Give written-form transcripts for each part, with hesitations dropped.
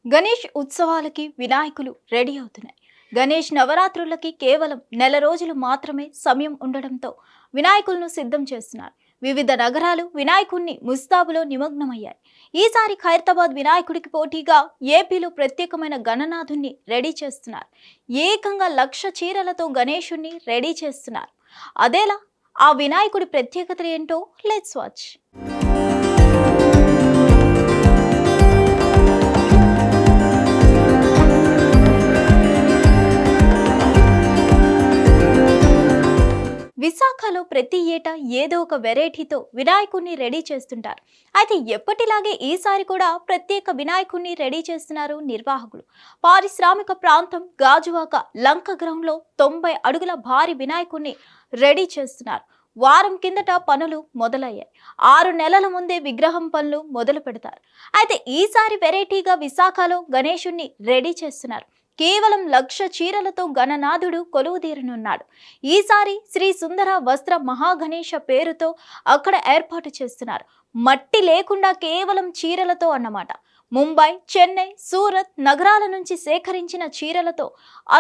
గణేష్ ఉత్సవాలకి వినాయకులు రెడీ అవుతున్నాయి. గణేష్ నవరాత్రులకి కేవలం నెల రోజులు మాత్రమే సమయం ఉండడంతో వినాయకులను సిద్ధం చేస్తున్నారు. వివిధ నగరాలు వినాయకుడిని ముస్తాబులో నిమగ్నమయ్యాయి. ఈసారి ఖైరతాబాద్ వినాయకుడికి పోటీగా ఏపీలో ప్రత్యేకమైన గణనాథుణ్ణి రెడీ చేస్తున్నారు. ఏకంగా 1,00,000 చీరలతో గణేశుణ్ణి రెడీ చేస్తున్నారు. అదేలా ఆ వినాయకుడి ప్రత్యేకతలు ఏంటో లెట్స్ వాచ్. విశాఖలో ప్రతి ఏటా ఏదో ఒక వెరైటీతో వినాయకుడిని రెడీ చేస్తుంటారు. అయితే ఎప్పటిలాగే ఈసారి కూడా ప్రత్యేక వినాయకుడిని రెడీ చేస్తున్నారు నిర్వాహకులు. పారిశ్రామిక ప్రాంతం గాజువాక లంక గ్రౌండ్లో 90 అడుగుల భారీ వినాయకుడిని రెడీ చేస్తున్నారు. వారం కిందట పనులు మొదలయ్యాయి. 6 నెలల ముందే విగ్రహం పనులు మొదలు పెడతారు. అయితే ఈసారి వెరైటీగా విశాఖలో గణేశుణ్ణి రెడీ చేస్తున్నారు. కేవలం 1,00,000 చీరలతో గణనాథుడు కొలువుదీరనున్నాడు. ఈసారి శ్రీ సుందర వస్త్ర మహాగణేశ పేరుతో అక్కడ ఏర్పాటు చేస్తున్నారు. మట్టి లేకుండా కేవలం చీరలతో అన్నమాట. ముంబై, చెన్నై, సూరత్ నగరాల నుంచి సేకరించిన చీరలతో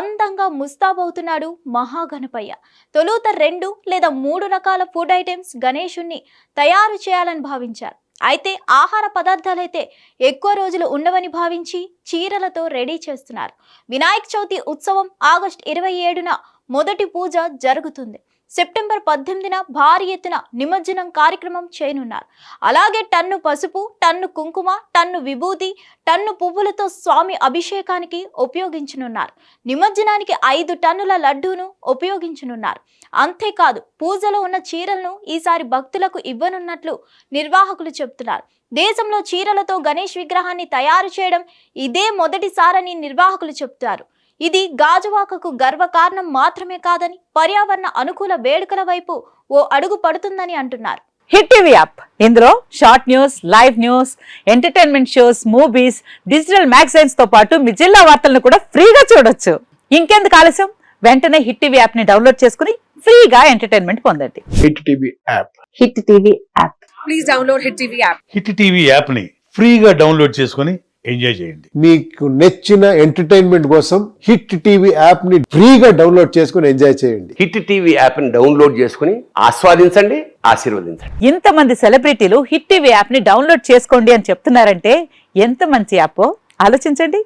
అందంగా ముస్తాబవుతున్నాడు మహాగణపయ్య. తొలుత 2 లేదా 3 రకాల ఫుడ్ ఐటమ్స్ గణేశుణ్ణి తయారు చేయాలని భావించారు. అయితే ఆహార పదార్థాలైతే ఎక్కువ రోజులు ఉండవని భావించి చీరలతో రెడీ చేస్తున్నారు. వినాయక చవితి ఉత్సవం ఆగస్టు 27న మొదటి పూజ జరుగుతుంది. సెప్టెంబర్ 18న భారీ ఎత్తున నిమజ్జనం కార్యక్రమం చేయనున్నారు. అలాగే టన్ను పసుపు, టన్ను కుంకుమ, టన్ను విభూతి, టన్ను పువ్వులతో స్వామి అభిషేకానికి ఉపయోగించనున్నారు. నిమజ్జనానికి 5 టన్నుల లడ్డూను ఉపయోగించనున్నారు. అంతేకాదు పూజలో ఉన్న చీరలను ఈసారి భక్తులకు ఇవ్వనున్నట్లు నిర్వాహకులు చెబుతున్నారు. దేశంలో చీరలతో గణేష్ విగ్రహాన్ని తయారు చేయడం ఇదే మొదటిసారని నిర్వాహకులు చెబుతారు. ఇది గాజువాకకు గర్వకారణం మాత్రమే కాదని పర్యావరణ అనుకూల వేడుకల వైపు ఓ అడుగు పడుతుందని అంటున్నారు. హిట్ టీవీ యాప్, ఇందులో short news, live news, entertainment shows, movies, digital magazines తో పాటు మీ జిల్లా వార్తలను కూడా ఫ్రీగా చూడొచ్చు. ఇంకెందుకు ఆలస్యం, వెంటనే హిట్ టీవీ యాప్ ని డౌన్లోడ్ చేసుకుని ఫ్రీగా ఎంటర్టైన్మెంట్ పొందండి. Hit TV app, hit TV app, please download hit TV app. Hit TV app ని ఫ్రీగా డౌన్లోడ్ చేసుకుని ఎంజాయ్ చేయండి. మీకు నచ్చిన ఎంటర్టైన్మెంట్ కోసం హిట్ టీవీ యాప్ ని ఫ్రీగా డౌన్లోడ్ చేసుకుని ఎంజాయ్ చేయండి. హిట్ టీవీ యాప్ ని డౌన్లోడ్ చేసుకుని ఆస్వాదించండి, ఆశీర్వదించండి. ఇంతమంది సెలబ్రిటీలు హిట్ టీవీ యాప్ ని డౌన్లోడ్ చేసుకోండి అని చెప్తున్నారంటే ఎంత మంచి యాప్ ఆలోచించండి.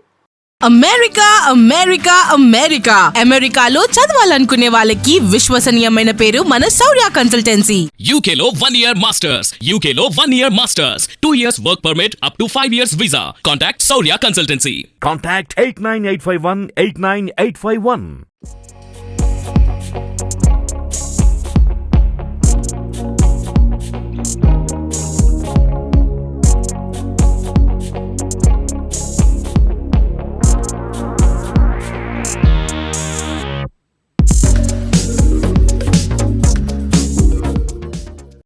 అమెరికా అమెరికా అమెరికా అమెరికాలో చదవాలనుకునే వాళ్ళకి విశ్వసనీయమైన పేరు మన శౌర్య కన్సల్టెన్సీ. UK లో 1 year masters, UK లో 1 year masters, 2 years work permit up to 5 years visa. Contact Saurya Consultancy. Contact 89851 89851.